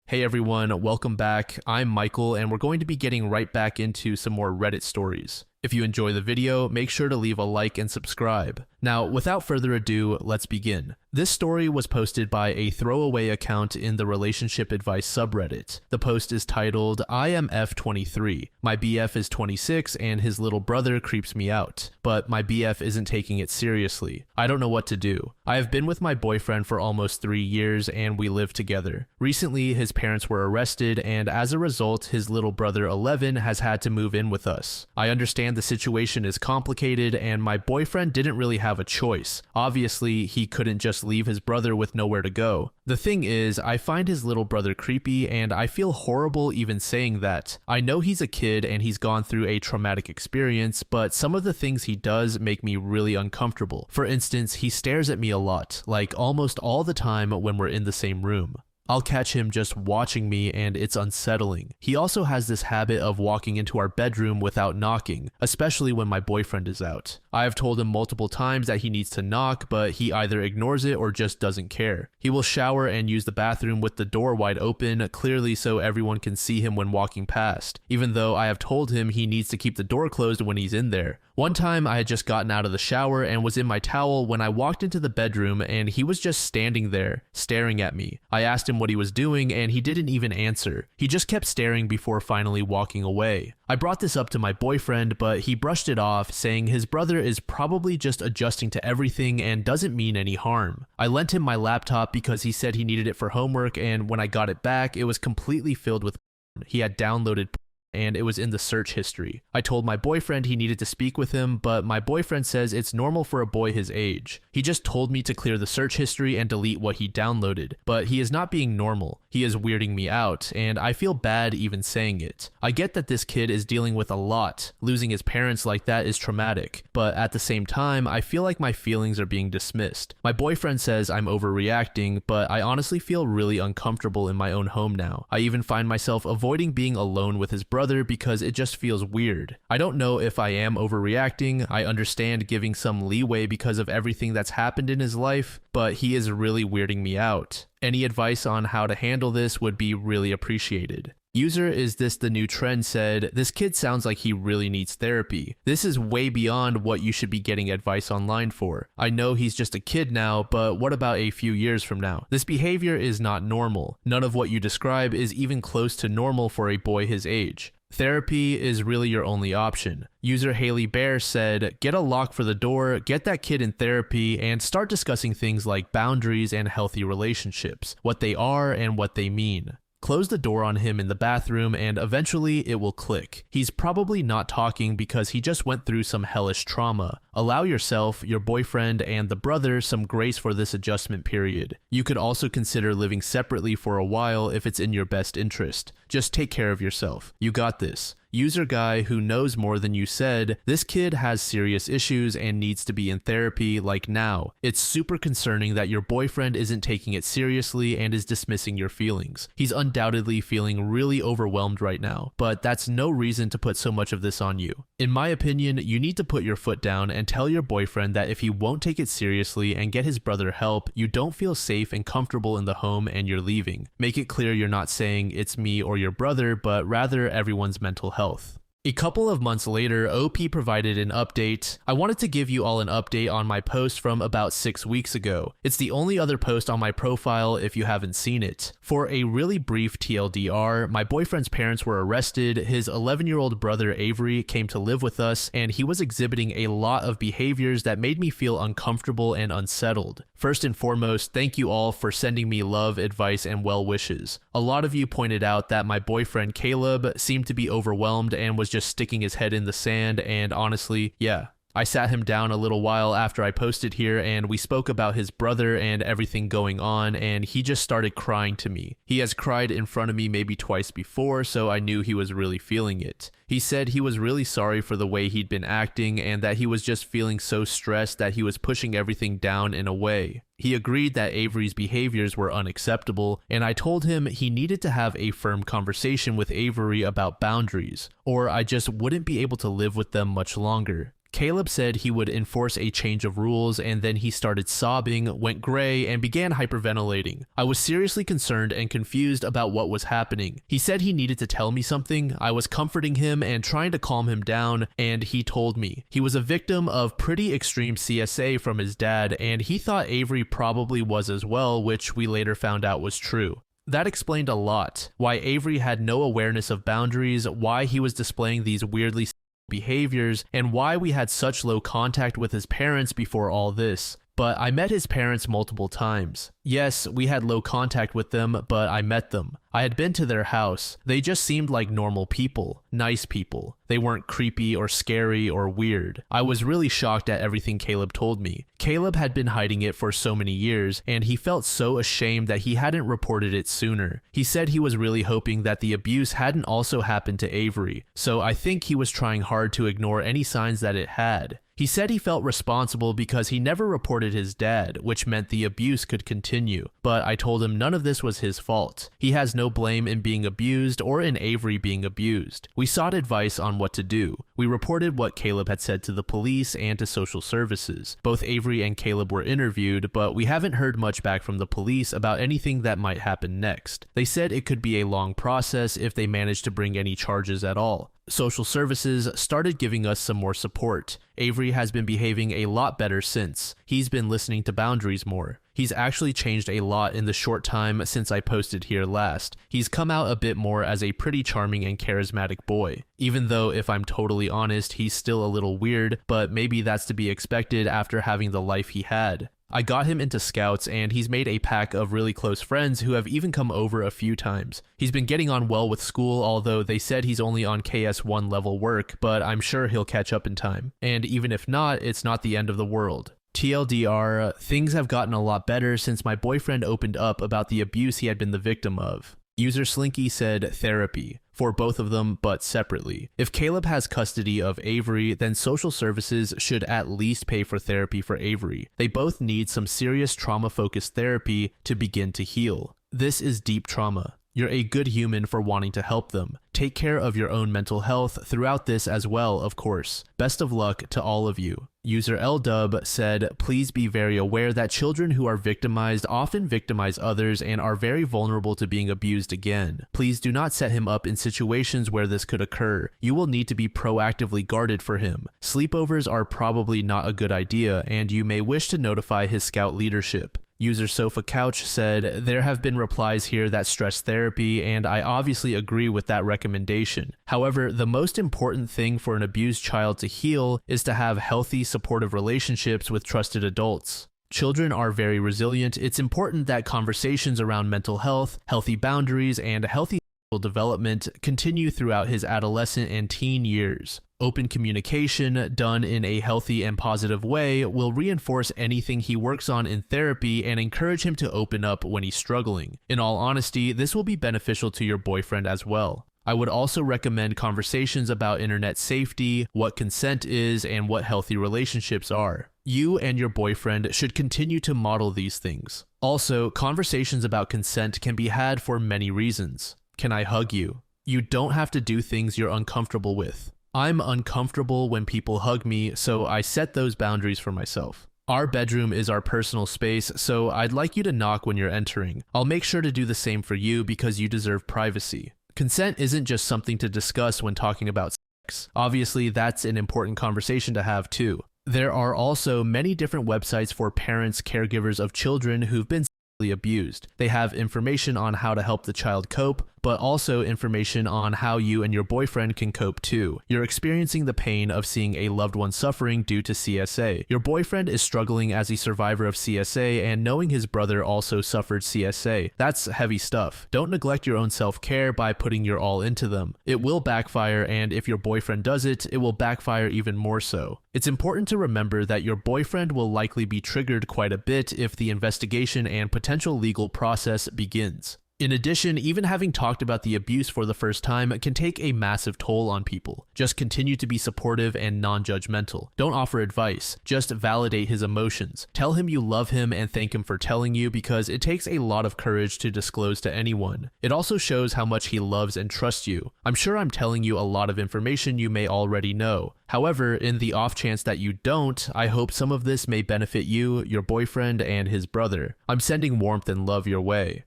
Hey everyone, welcome back. I'm Michael and we're going to be getting right back into some more Reddit stories. If you enjoy the video, make sure to leave a like and subscribe. Now, without further ado, let's begin. This story was posted by a throwaway account in the relationship advice subreddit. The post is titled, I am F23. My BF is 26 and his little brother creeps me out, but my BF isn't taking it seriously. I don't know what to do. I have been with my boyfriend for almost 3 years and we live together. Recently, his parents were arrested and as a result, his little brother 11 has had to move in with us. I understand the situation is complicated and my boyfriend didn't really have a choice. Obviously, he couldn't just leave his brother with nowhere to go. The thing is, I find his little brother creepy and I feel horrible even saying that. I know he's a kid and he's gone through a traumatic experience, but some of the things he does make me really uncomfortable. For instance, he stares at me a lot, like almost all the time when we're in the same room. I'll catch him just watching me and it's unsettling. He also has this habit of walking into our bedroom without knocking, especially when my boyfriend is out. I have told him multiple times that he needs to knock, but he either ignores it or just doesn't care. He will shower and use the bathroom with the door wide open, clearly so everyone can see him when walking past, even though I have told him he needs to keep the door closed when he's in there. One time I had just gotten out of the shower and was in my towel when I walked into the bedroom and he was just standing there, staring at me. I asked him what he was doing and he didn't even answer. He just kept staring before finally walking away. I brought this up to my boyfriend, but he brushed it off, saying his brother is probably just adjusting to everything and doesn't mean any harm. I lent him my laptop because he said he needed it for homework, and when I got it back, it was completely filled with porn. He had downloaded and it was in the search history. I told my boyfriend he needed to speak with him, but my boyfriend says it's normal for a boy his age. He just told me to clear the search history and delete what he downloaded, but he is not being normal. He is weirding me out, and I feel bad even saying it. I get that this kid is dealing with a lot. Losing his parents like that is traumatic, but at the same time, I feel like my feelings are being dismissed. My boyfriend says I'm overreacting, but I honestly feel really uncomfortable in my own home now. I even find myself avoiding being alone with his brother because it just feels weird. I don't know if I am overreacting. I understand giving some leeway because of everything that's happened in his life, but he is really weirding me out. Any advice on how to handle this would be really appreciated. User Is This the New Trend said, this kid sounds like he really needs therapy. This is way beyond what you should be getting advice online for. I know he's just a kid now, but what about a few years from now? This behavior is not normal. None of what you describe is even close to normal for a boy his age. Therapy is really your only option. User Haley Bear said, get a lock for the door, get that kid in therapy, and start discussing things like boundaries and healthy relationships, what they are and what they mean. Close the door on him in the bathroom and eventually it will click. He's probably not talking because he just went through some hellish trauma. Allow yourself, your boyfriend, and the brother some grace for this adjustment period. You could also consider living separately for a while if it's in your best interest. Just take care of yourself. You got this. User Guy Who Knows More Than You said, this kid has serious issues and needs to be in therapy like now. It's super concerning that your boyfriend isn't taking it seriously and is dismissing your feelings. He's undoubtedly feeling really overwhelmed right now, but that's no reason to put so much of this on you. In my opinion, you need to put your foot down and tell your boyfriend that if he won't take it seriously and get his brother help, you don't feel safe and comfortable in the home and you're leaving. Make it clear you're not saying it's me or your brother, but rather everyone's mental health. A couple of months later, OP provided an update. I wanted to give you all an update on my post from about 6 weeks ago. It's the only other post on my profile if you haven't seen it. For a really brief TLDR, my boyfriend's parents were arrested, his 11-year-old brother Avery came to live with us, and he was exhibiting a lot of behaviors that made me feel uncomfortable and unsettled. First and foremost, thank you all for sending me love, advice, and well wishes. A lot of you pointed out that my boyfriend Caleb seemed to be overwhelmed and was just sticking his head in the sand, and honestly, yeah. I sat him down a little while after I posted here and we spoke about his brother and everything going on, and he just started crying to me. He has cried in front of me maybe twice before, so I knew he was really feeling it. He said he was really sorry for the way he'd been acting and that he was just feeling so stressed that he was pushing everything down in a way. He agreed that Avery's behaviors were unacceptable, and I told him he needed to have a firm conversation with Avery about boundaries, or I just wouldn't be able to live with them much longer. Caleb said he would enforce a change of rules, and then he started sobbing, went gray, and began hyperventilating. I was seriously concerned and confused about what was happening. He said he needed to tell me something. I was comforting him and trying to calm him down, and he told me. He was a victim of pretty extreme CSA from his dad, and he thought Avery probably was as well, which we later found out was true. That explained a lot. Why Avery had no awareness of boundaries, why he was displaying these weirdly behaviors, and why we had such low contact with his parents before all this. But I met his parents multiple times. Yes, we had low contact with them, but I met them. I had been to their house. They just seemed like normal people, nice people. They weren't creepy or scary or weird. I was really shocked at everything Caleb told me. Caleb had been hiding it for so many years, and he felt so ashamed that he hadn't reported it sooner. He said he was really hoping that the abuse hadn't also happened to Avery, so I think he was trying hard to ignore any signs that it had. He said he felt responsible because he never reported his dad, which meant the abuse could continue. But I told him none of this was his fault. He has no blame in being abused or in Avery being abused. We sought advice on what to do. We reported what Caleb had said to the police and to social services. Both Avery and Caleb were interviewed, but we haven't heard much back from the police about anything that might happen next. They said it could be a long process if they managed to bring any charges at all. Social services started giving us some more support. Avery has been behaving a lot better since. He's been listening to boundaries more. He's actually changed a lot in the short time since I posted here last. He's come out a bit more as a pretty charming and charismatic boy. Even though, if I'm totally honest, he's still a little weird, but maybe that's to be expected after having the life he had. I got him into Scouts, and he's made a pack of really close friends who have even come over a few times. He's been getting on well with school, although they said he's only on KS1 level work, but I'm sure he'll catch up in time. And even if not, it's not the end of the world. TLDR, things have gotten a lot better since my boyfriend opened up about the abuse he had been the victim of. User Slinky said therapy, for both of them, but separately. If Caleb has custody of Avery, then social services should at least pay for therapy for Avery. They both need some serious trauma-focused therapy to begin to heal. This is deep trauma. You're a good human for wanting to help them. Take care of your own mental health throughout this as well, of course. Best of luck to all of you. User LDub said, please be very aware that children who are victimized often victimize others and are very vulnerable to being abused again. Please do not set him up in situations where this could occur. You will need to be proactively guarded for him. Sleepovers are probably not a good idea, and you may wish to notify his Scout leadership. User Sofa Couch said, there have been replies here that stress therapy, and I obviously agree with that recommendation. However, the most important thing for an abused child to heal is to have healthy, supportive relationships with trusted adults. Children are very resilient. It's important that conversations around mental health, healthy boundaries, and healthy development continue throughout his adolescent and teen years. Open communication, done in a healthy and positive way, will reinforce anything he works on in therapy and encourage him to open up when he's struggling. In all honesty, this will be beneficial to your boyfriend as well. I would also recommend conversations about internet safety, what consent is, and what healthy relationships are. You and your boyfriend should continue to model these things. Also, conversations about consent can be had for many reasons. Can I hug you? You don't have to do things you're uncomfortable with. I'm uncomfortable when people hug me, so I set those boundaries for myself. Our bedroom is our personal space, so I'd like you to knock when you're entering. I'll make sure to do the same for you because you deserve privacy. Consent isn't just something to discuss when talking about sex. Obviously, that's an important conversation to have too. There are also many different websites for parents, caregivers of children who've been sexually abused. They have information on how to help the child cope, but also information on how you and your boyfriend can cope too. You're experiencing the pain of seeing a loved one suffering due to CSA. Your boyfriend is struggling as a survivor of CSA, and knowing his brother also suffered CSA. That's heavy stuff. Don't neglect your own self-care by putting your all into them. It will backfire, and if your boyfriend does it, it will backfire even more so. It's important to remember that your boyfriend will likely be triggered quite a bit if the investigation and potential legal process begins. In addition, even having talked about the abuse for the first time can take a massive toll on people. Just continue to be supportive and non-judgmental. Don't offer advice, just validate his emotions. Tell him you love him and thank him for telling you, because it takes a lot of courage to disclose to anyone. It also shows how much he loves and trusts you. I'm sure I'm telling you a lot of information you may already know. However, in the off chance that you don't, I hope some of this may benefit you, your boyfriend, and his brother. I'm sending warmth and love your way.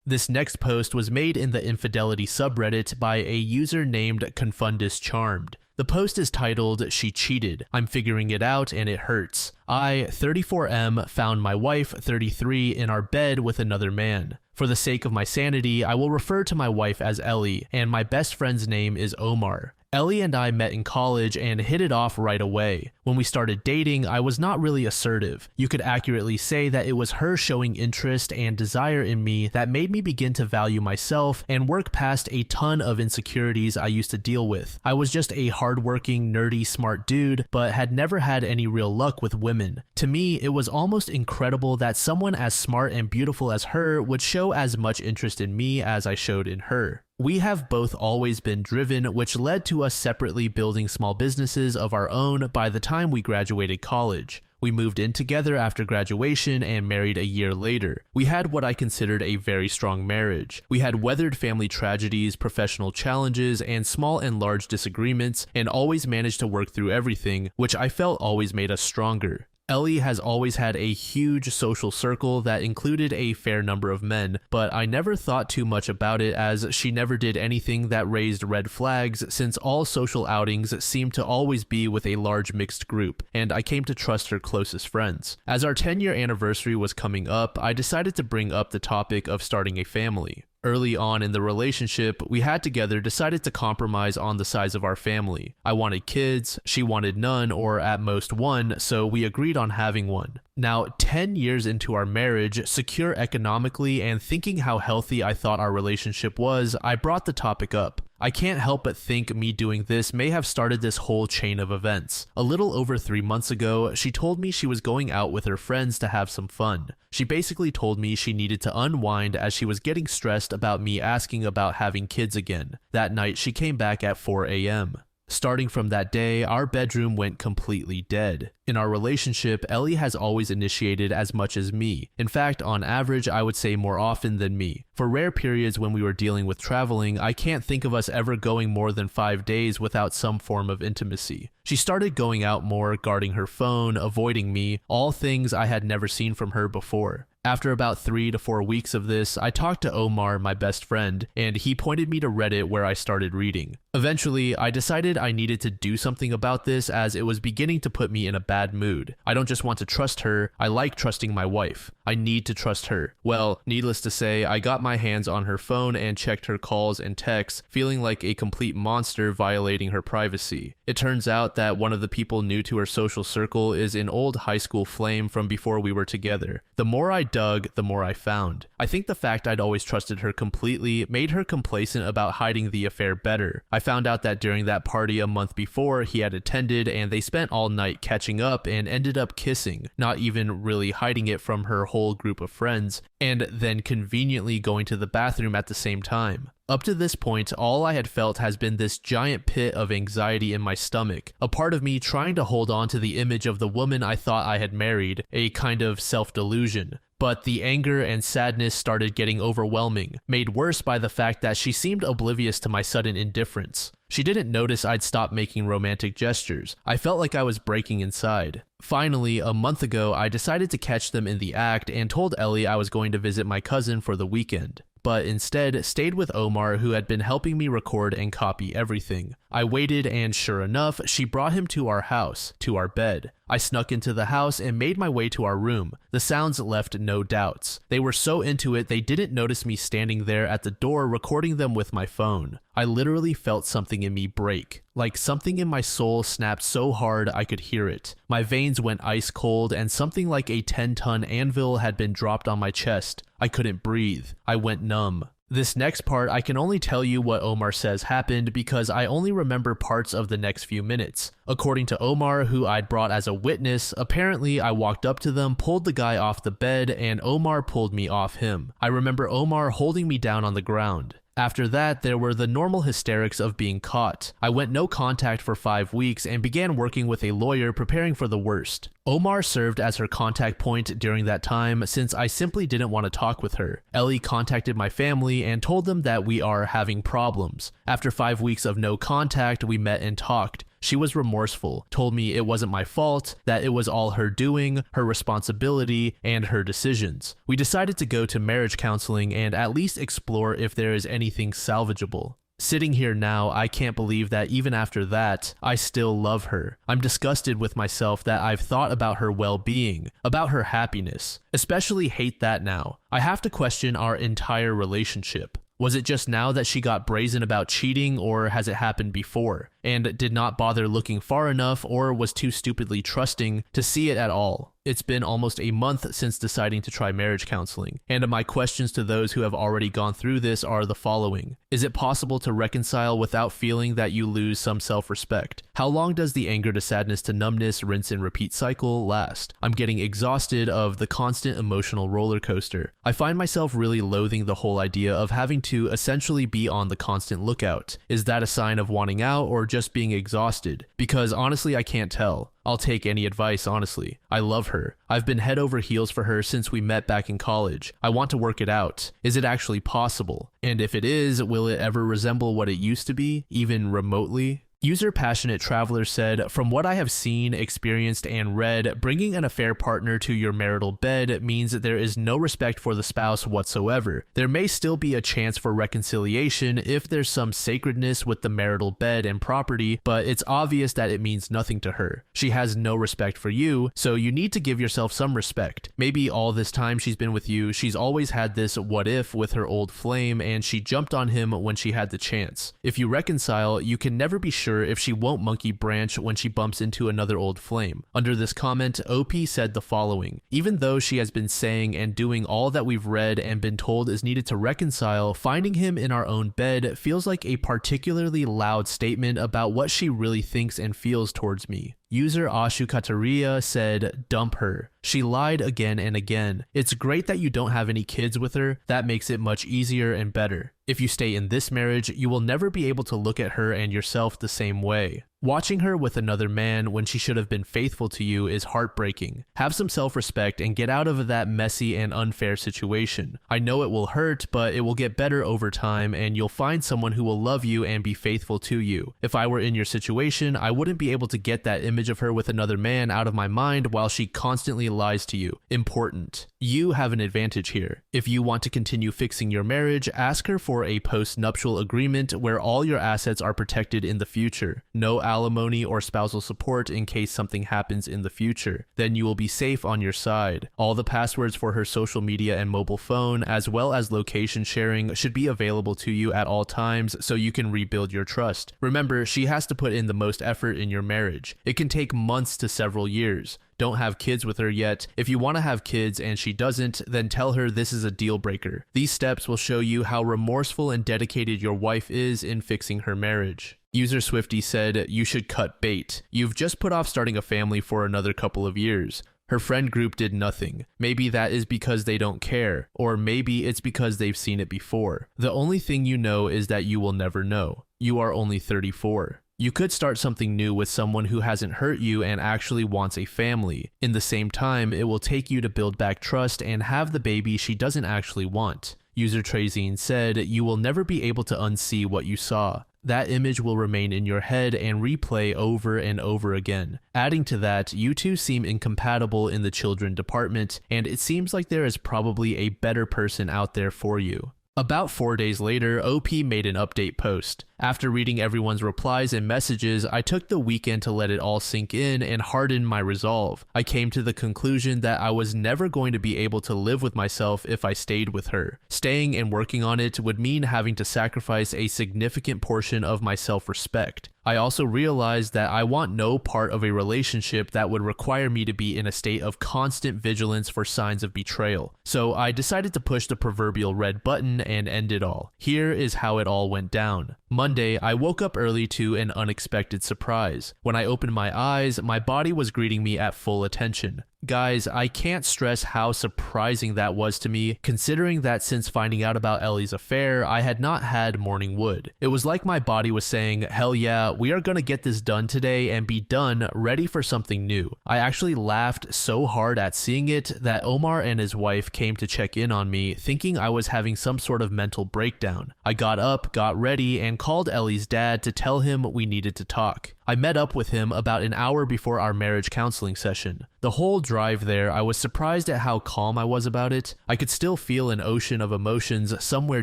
This next post was made in the infidelity subreddit by a user named Confundus Charmed. The post is titled, "She Cheated. I'm figuring it out and it hurts. I, 34M, found my wife, 33, in our bed with another man. For the sake of my sanity, I will refer to my wife as Ellie, and my best friend's name is Omar. Ellie and I met in college and hit it off right away. When we started dating, I was not really assertive. You could accurately say that it was her showing interest and desire in me that made me begin to value myself and work past a ton of insecurities I used to deal with. I was just a hardworking, nerdy, smart dude, but had never had any real luck with women. To me, it was almost incredible that someone as smart and beautiful as her would show as much interest in me as I showed in her. We have both always been driven, which led to us separately building small businesses of our own by the time we graduated college. We moved in together after graduation and married a year later. We had what I considered a very strong marriage. We had weathered family tragedies, professional challenges, and small and large disagreements, and always managed to work through everything, which I felt always made us stronger. Ellie has always had a huge social circle that included a fair number of men, but I never thought too much about it as she never did anything that raised red flags, since all social outings seemed to always be with a large mixed group, and I came to trust her closest friends. As our 10-year anniversary was coming up, I decided to bring up the topic of starting a family. Early on in the relationship we had together decided to compromise on the size of our family. I wanted kids, she wanted none or at most one, so we agreed on having one. Now, 10 years into our marriage, secure economically and thinking how healthy I thought our relationship was, I brought the topic up. I can't help but think me doing this may have started this whole chain of events. A little over 3 months ago, she told me she was going out with her friends to have some fun. She basically told me she needed to unwind as she was getting stressed about me asking about having kids again. That night, she came back at 4 a.m. Starting from that day, our bedroom went completely dead. In our relationship, Ellie has always initiated as much as me. In fact, on average, I would say more often than me. For rare periods when we were dealing with traveling, I can't think of us ever going more than 5 days without some form of intimacy. She started going out more, guarding her phone, avoiding me, all things I had never seen from her before. After about 3 to 4 weeks of this, I talked to Omar, my best friend, and he pointed me to Reddit where I started reading. Eventually, I decided I needed to do something about this as it was beginning to put me in a bad mood. I don't just want to trust her, I like trusting my wife. I need to trust her. Well, needless to say, I got my hands on her phone and checked her calls and texts, feeling like a complete monster violating her privacy. It turns out that one of the people new to her social circle is an old high school flame from before we were together. The more I dug, the more I found. I think the fact I'd always trusted her completely made her complacent about hiding the affair better. I found out that during that party a month before he had attended and they spent all night catching up and ended up kissing, not even really hiding it from her whole group of friends, and then conveniently going to the bathroom at the same time. Up to this point, all I had felt has been this giant pit of anxiety in my stomach, a part of me trying to hold on to the image of the woman I thought I had married, a kind of self-delusion. But the anger and sadness started getting overwhelming, made worse by the fact that she seemed oblivious to my sudden indifference. She didn't notice I'd stopped making romantic gestures. I felt like I was breaking inside. Finally, a month ago, I decided to catch them in the act and told Ellie I was going to visit my cousin for the weekend, but instead stayed with Omar, who had been helping me record and copy everything. I waited, and sure enough, she brought him to our house, to our bed. I snuck into the house and made my way to our room. The sounds left no doubts. They were so into it they didn't notice me standing there at the door recording them with my phone. I literally felt something in me break. Like something in my soul snapped so hard I could hear it. My veins went ice cold and something like a 10-ton anvil had been dropped on my chest. I couldn't breathe. I went numb. This next part, I can only tell you what Omar says happened because I only remember parts of the next few minutes. According to Omar, who I'd brought as a witness, apparently I walked up to them, pulled the guy off the bed, and Omar pulled me off him. I remember Omar holding me down on the ground. After that, there were the normal hysterics of being caught. I went no contact for 5 weeks and began working with a lawyer preparing for the worst. Omar served as her contact point during that time since I simply didn't want to talk with her. Ellie contacted my family and told them that we are having problems. After 5 weeks of no contact, we met and talked. She was remorseful, told me it wasn't my fault, that it was all her doing, her responsibility, and her decisions. We decided to go to marriage counseling and at least explore if there is anything salvageable. Sitting here now, I can't believe that even after that, I still love her. I'm disgusted with myself that I've thought about her well-being, about her happiness. Especially hate that now. I have to question our entire relationship. Was it just now that she got brazen about cheating, or has it happened before, and did not bother looking far enough or was too stupidly trusting to see it at all? It's been almost a month since deciding to try marriage counseling, and my questions to those who have already gone through this are the following. Is it possible to reconcile without feeling that you lose some self-respect? How long does the anger to sadness to numbness, rinse and repeat cycle last? I'm getting exhausted of the constant emotional roller coaster. I find myself really loathing the whole idea of having to essentially be on the constant lookout. Is that a sign of wanting out or just being exhausted? Because honestly, I can't tell. I'll take any advice, honestly. I love her. I've been head over heels for her since we met back in college. I want to work it out. Is it actually possible? And if it is, will it ever resemble what it used to be, even remotely? User Passionate Traveler said, from what I have seen, experienced, and read, bringing an affair partner to your marital bed means that there is no respect for the spouse whatsoever. There may still be a chance for reconciliation if there's some sacredness with the marital bed and property, but it's obvious that it means nothing to her. She has no respect for you, so you need to give yourself some respect. Maybe all this time she's been with you, she's always had this what if with her old flame, and she jumped on him when she had the chance. If you reconcile, you can never be sure if she won't monkey branch when she bumps into another old flame. Under this comment, OP said the following: even though she has been saying and doing all that we've read and been told is needed to reconcile, finding him in our own bed feels like a particularly loud statement about what she really thinks and feels towards me. User Ashu Kataria said, dump her. She lied again and again. It's great that you don't have any kids with her. That makes it much easier and better. If you stay in this marriage, you will never be able to look at her and yourself the same way. Watching her with another man when she should have been faithful to you is heartbreaking. Have some self-respect and get out of that messy and unfair situation. I know it will hurt, but it will get better over time and you'll find someone who will love you and be faithful to you. If I were in your situation, I wouldn't be able to get that image of her with another man out of my mind while she constantly lies to you. Important. You have an advantage here. If you want to continue fixing your marriage, ask her for a post-nuptial agreement where all your assets are protected in the future. No alimony or spousal support in case something happens in the future. Then you will be safe on your side. All the passwords for her social media and mobile phone, as well as location sharing, should be available to you at all times so you can rebuild your trust. Remember, she has to put in the most effort in your marriage. It can take months to several years. Don't have kids with her yet. If you want to have kids and she doesn't, then tell her this is a deal breaker. These steps will show you how remorseful and dedicated your wife is in fixing her marriage. User Swifty said, you should cut bait. You've just put off starting a family for another couple of years. Her friend group did nothing. Maybe that is because they don't care, or maybe it's because they've seen it before. The only thing you know is that you will never know. You are only 34. You could start something new with someone who hasn't hurt you and actually wants a family. In the same time, it will take you to build back trust and have the baby she doesn't actually want. User Trazine said, you will never be able to unsee what you saw. That image will remain in your head and replay over and over again. Adding to that, you two seem incompatible in the children department, and it seems like there is probably a better person out there for you. About 4 days later, OP made an update post. After reading everyone's replies and messages, I took the weekend to let it all sink in and harden my resolve. I came to the conclusion that I was never going to be able to live with myself if I stayed with her. Staying and working on it would mean having to sacrifice a significant portion of my self-respect. I also realized that I want no part of a relationship that would require me to be in a state of constant vigilance for signs of betrayal. So I decided to push the proverbial red button and end it all. Here is how it all went down. Monday, I woke up early to an unexpected surprise. When I opened my eyes, my body was greeting me at full attention. Guys, I can't stress how surprising that was to me, considering that since finding out about Ellie's affair, I had not had morning wood. It was like my body was saying, hell yeah, we are gonna get this done today and be done, ready for something new. I actually laughed so hard at seeing it that Omar and his wife came to check in on me, thinking I was having some sort of mental breakdown. I got up, got ready, and called Ellie's dad to tell him we needed to talk. I met up with him about an hour before our marriage counseling session. The whole drive there, I was surprised at how calm I was about it. I could still feel an ocean of emotions somewhere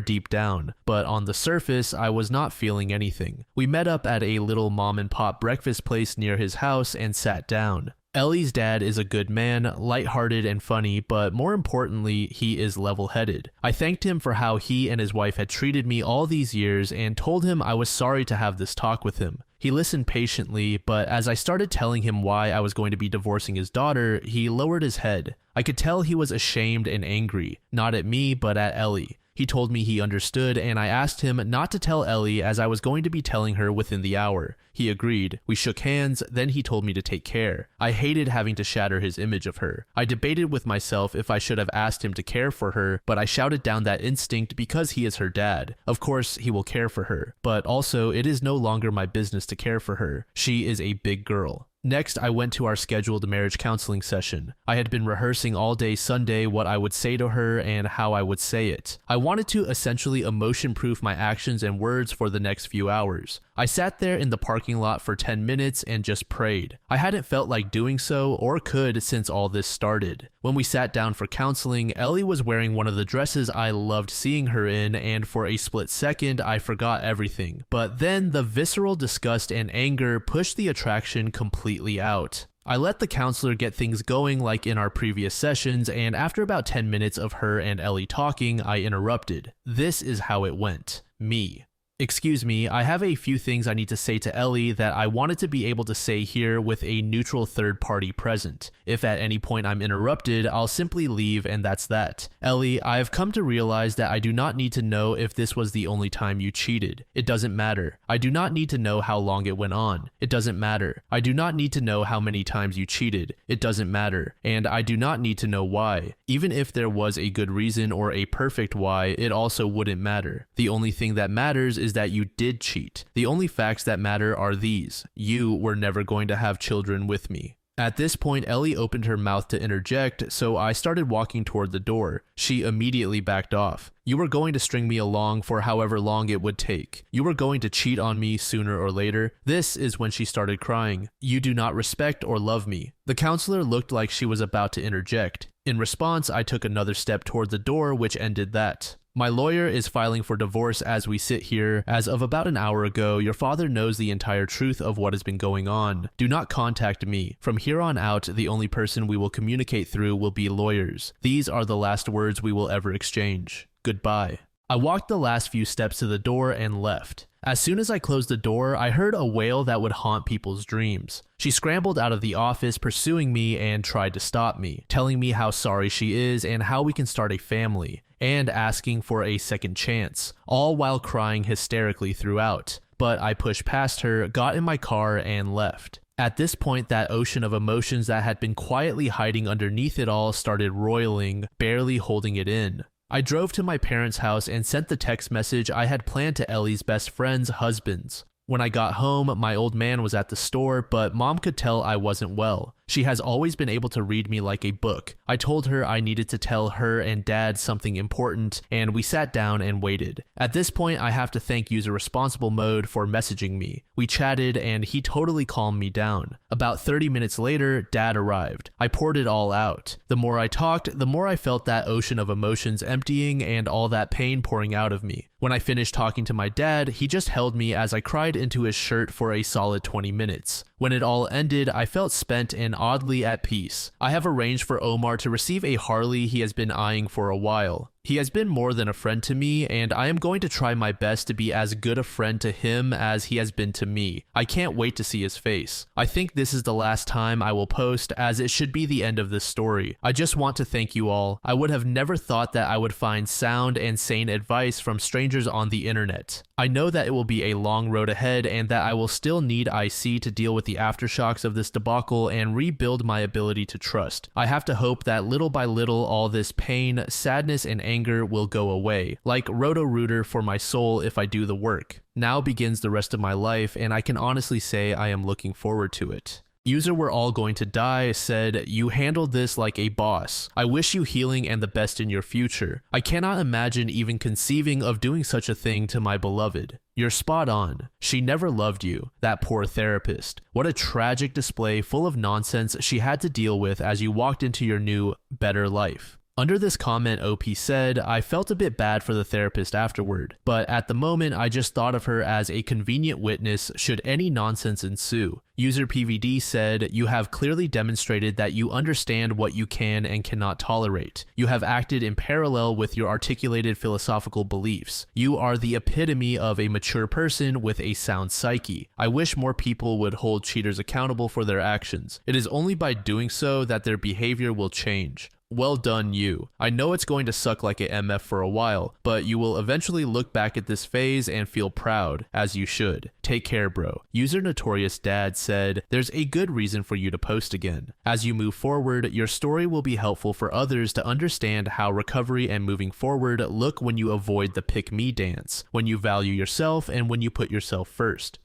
deep down, but on the surface, I was not feeling anything. We met up at a little mom and pop breakfast place near his house and sat down. Ellie's dad is a good man, lighthearted and funny, but more importantly, he is level-headed. I thanked him for how he and his wife had treated me all these years and told him I was sorry to have this talk with him. He listened patiently, but as I started telling him why I was going to be divorcing his daughter, he lowered his head. I could tell he was ashamed and angry, not at me, but at Ellie. He told me he understood, and I asked him not to tell Ellie as I was going to be telling her within the hour. He agreed. We shook hands, then he told me to take care. I hated having to shatter his image of her. I debated with myself if I should have asked him to care for her, but I shouted down that instinct because he is her dad. Of course, he will care for her, but also it is no longer my business to care for her. She is a big girl. Next, I went to our scheduled marriage counseling session. I had been rehearsing all day Sunday what I would say to her and how I would say it. I wanted to essentially emotion-proof my actions and words for the next few hours. I sat there in the parking lot for 10 minutes and just prayed. I hadn't felt like doing so or could since all this started. When we sat down for counseling, Ellie was wearing one of the dresses I loved seeing her in, and for a split second I forgot everything. But then the visceral disgust and anger pushed the attraction completely out. I let the counselor get things going like in our previous sessions, and after about 10 minutes of her and Ellie talking, I interrupted. This is how it went. Me. Excuse me, I have a few things I need to say to Ellie that I wanted to be able to say here with a neutral third party present. If at any point I'm interrupted, I'll simply leave and that's that. Ellie, I've come to realize that I do not need to know if this was the only time you cheated. It doesn't matter. I do not need to know how long it went on. It doesn't matter. I do not need to know how many times you cheated. It doesn't matter. And I do not need to know why. Even if there was a good reason or a perfect why, it also wouldn't matter. The only thing that matters is that you did cheat. The only facts that matter are these. You were never going to have children with me. At this point, Ellie opened her mouth to interject, so I started walking toward the door. She immediately backed off. You were going to string me along for however long it would take. You were going to cheat on me sooner or later. This is when she started crying. You do not respect or love me. The counselor looked like she was about to interject. In response, I took another step toward the door, which ended that. My lawyer is filing for divorce as we sit here. As of about an hour ago, your father knows the entire truth of what has been going on. Do not contact me. From here on out, the only person we will communicate through will be lawyers. These are the last words we will ever exchange. Goodbye. I walked the last few steps to the door and left. As soon as I closed the door, I heard a wail that would haunt people's dreams. She scrambled out of the office pursuing me and tried to stop me, telling me how sorry she is and how we can start a family, and asking for a second chance, all while crying hysterically throughout. But I pushed past her, got in my car, and left. At this point, that ocean of emotions that had been quietly hiding underneath it all started roiling, barely holding it in. I drove to my parents' house and sent the text message I had planned to Ellie's best friends' husbands. When I got home, my old man was at the store, but Mom could tell I wasn't well. She has always been able to read me like a book. I told her I needed to tell her and dad something important, and we sat down and waited. At this point, I have to thank user responsible mode for messaging me. We chatted and he totally calmed me down. About 30 minutes later, dad arrived. I poured it all out. The more I talked, the more I felt that ocean of emotions emptying and all that pain pouring out of me. When I finished talking to my dad, he just held me as I cried into his shirt for a solid 20 minutes. When it all ended, I felt spent and oddly at peace. I have arranged for Omar to receive a Harley he has been eyeing for a while. He has been more than a friend to me, and I am going to try my best to be as good a friend to him as he has been to me. I can't wait to see his face. I think this is the last time I will post, as it should be the end of this story. I just want to thank you all. I would have never thought that I would find sound and sane advice from strangers on the internet. I know that it will be a long road ahead and that I will still need IC to deal with the aftershocks of this debacle and rebuild my ability to trust. I have to hope that little by little all this pain, sadness, and anger will go away, like Roto-Rooter for my soul if I do the work. Now begins the rest of my life, and I can honestly say I am looking forward to it. User We're All Going to Die said, "You handled this like a boss. I wish you healing and the best in your future. I cannot imagine even conceiving of doing such a thing to my beloved. You're spot on. She never loved you. That poor therapist. What a tragic display full of nonsense she had to deal with as you walked into your new, better life." Under this comment, OP said, "I felt a bit bad for the therapist afterward, but at the moment I just thought of her as a convenient witness should any nonsense ensue." User PVD said, "You have clearly demonstrated that you understand what you can and cannot tolerate. You have acted in parallel with your articulated philosophical beliefs. You are the epitome of a mature person with a sound psyche. I wish more people would hold cheaters accountable for their actions. It is only by doing so that their behavior will change. Well done, you. I know it's going to suck like a MF for a while, but you will eventually look back at this phase and feel proud, as you should. Take care, bro." User Notorious Dad said, "There's a good reason for you to post again. As you move forward, your story will be helpful for others to understand how recovery and moving forward look when you avoid the pick me dance, when you value yourself, and when you put yourself first.